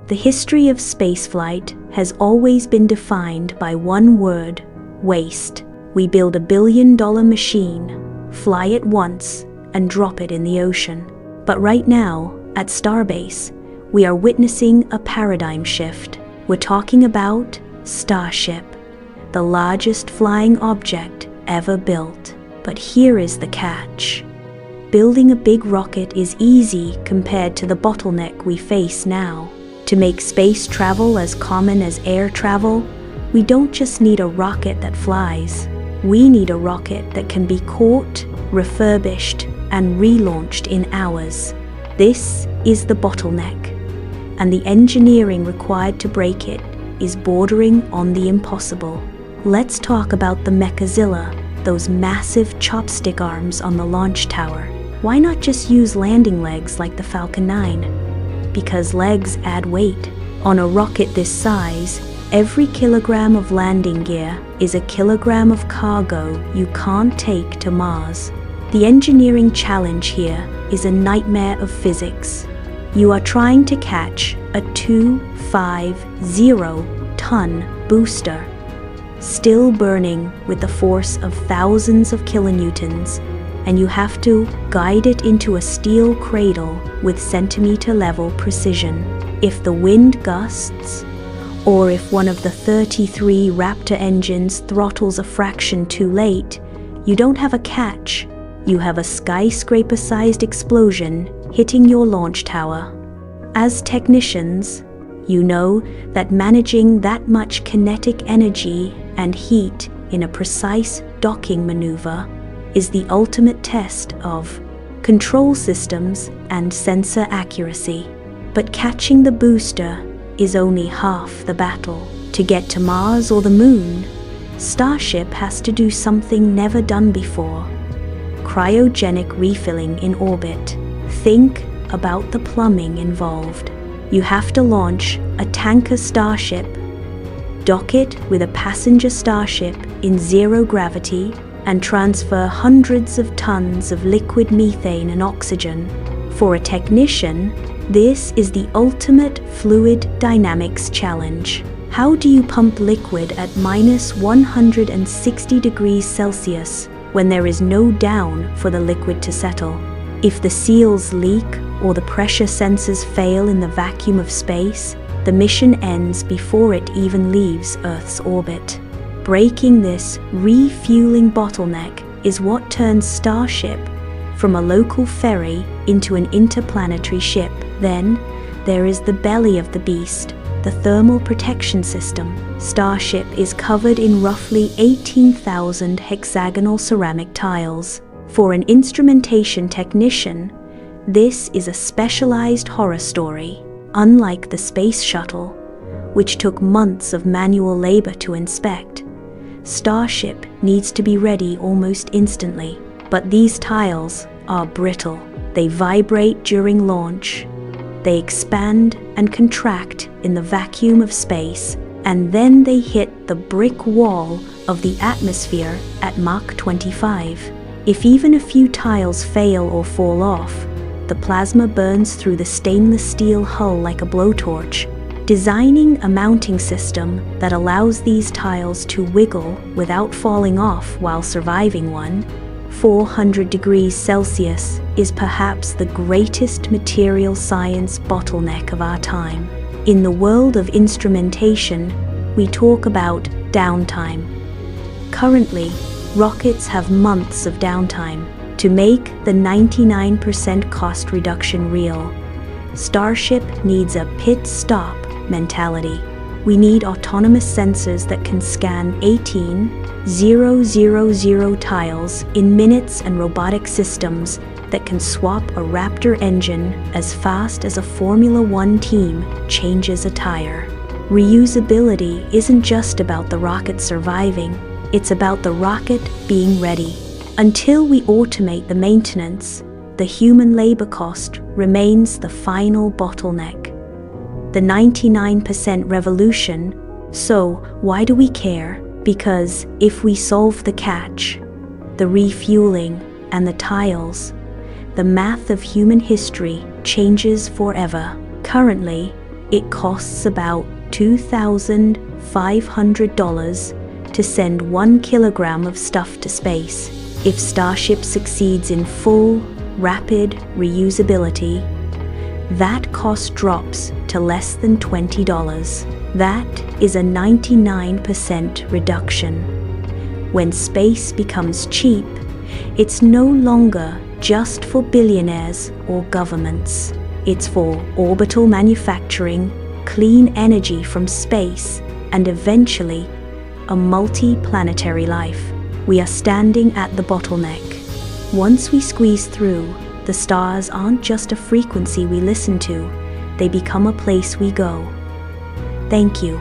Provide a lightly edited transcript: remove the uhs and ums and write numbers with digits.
The history of spaceflight has always been defined by one word: waste. We build a billion-dollar machine, fly it once, and drop it in the ocean. But right now, at Starbase, we are witnessing a paradigm shift. We're talking about Starship, the largest flying object ever built. But here is the catch. Building a big rocket is easy compared to the bottleneck we face now. To make space travel as common as air travel, we don't just need a rocket that flies. We need a rocket that can be caught, refurbished, and relaunched in hours. This is the bottleneck, and the engineering required to break it is bordering on the impossible. Let's talk about the Mechazilla, those massive chopstick arms on the launch tower. Why not just use landing legs like the Falcon 9? Because legs add weight. On a rocket this size, every kilogram of landing gear is a kilogram of cargo you can't take to Mars. The engineering challenge here is a nightmare of physics. You are trying to catch a 250-ton booster, still burning with the force of thousands of kilonewtons, and you have to guide it into a steel cradle with centimeter-level precision. If the wind gusts, or if one of the 33 Raptor engines throttles a fraction too late, you don't have a catch. You have a skyscraper-sized explosion hitting your launch tower. As technicians, you know that managing that much kinetic energy and heat in a precise docking maneuver is the ultimate test of control systems and sensor accuracy. But catching the booster is only half the battle. To get to Mars or the Moon, Starship has to do something never done before: cryogenic refilling in orbit. Think about the plumbing involved. You have to launch a tanker Starship, dock it with a passenger Starship in zero gravity, and transfer hundreds of tons of liquid methane and oxygen. For a technician, this is the ultimate fluid dynamics challenge. How do you pump liquid at minus 160 degrees Celsius when there is no down for the liquid to settle? If the seals leak or the pressure sensors fail in the vacuum of space, the mission ends before it even leaves Earth's orbit. Breaking this refueling bottleneck is what turns Starship from a local ferry into an interplanetary ship. Then there is the belly of the beast, the thermal protection system. Starship is covered in roughly 18,000 hexagonal ceramic tiles. For an instrumentation technician, this is a specialized horror story. Unlike the space shuttle, which took months of manual labor to inspect, Starship needs to be ready almost instantly. But these tiles are brittle. They vibrate during launch. They expand and contract in the vacuum of space, and then they hit the brick wall of the atmosphere at Mach 25. If even a few tiles fail or fall off, the plasma burns through the stainless steel hull like a blowtorch. Designing a mounting system that allows these tiles to wiggle without falling off while surviving 400 degrees Celsius is perhaps the greatest material science bottleneck of our time. In the world of instrumentation, we talk about downtime. Currently, rockets have months of downtime. To make the 99% cost reduction real, Starship needs a pit stop mentality. We need autonomous sensors that can scan 18,000 tiles in minutes and robotic systems that can swap a Raptor engine as fast as a Formula One team changes a tire. Reusability isn't just about the rocket surviving, it's about the rocket being ready. Until we automate the maintenance, the human labor cost remains the final bottleneck. The 99% revolution. So why do we care? Because if we solve the catch, the refueling, and the tiles, the math of human history changes forever. Currently, It costs about $2,500 to send 1 kilogram of stuff to space. If Starship succeeds in full, rapid reusability, that cost drops to less than $20. That is a 99% reduction. When space becomes cheap, it's no longer just for billionaires or governments. It's for orbital manufacturing, clean energy from space, and eventually, a multi-planetary life. We are standing at the bottleneck. Once we squeeze through, the stars aren't just a frequency we listen to, they become a place we go. Thank you.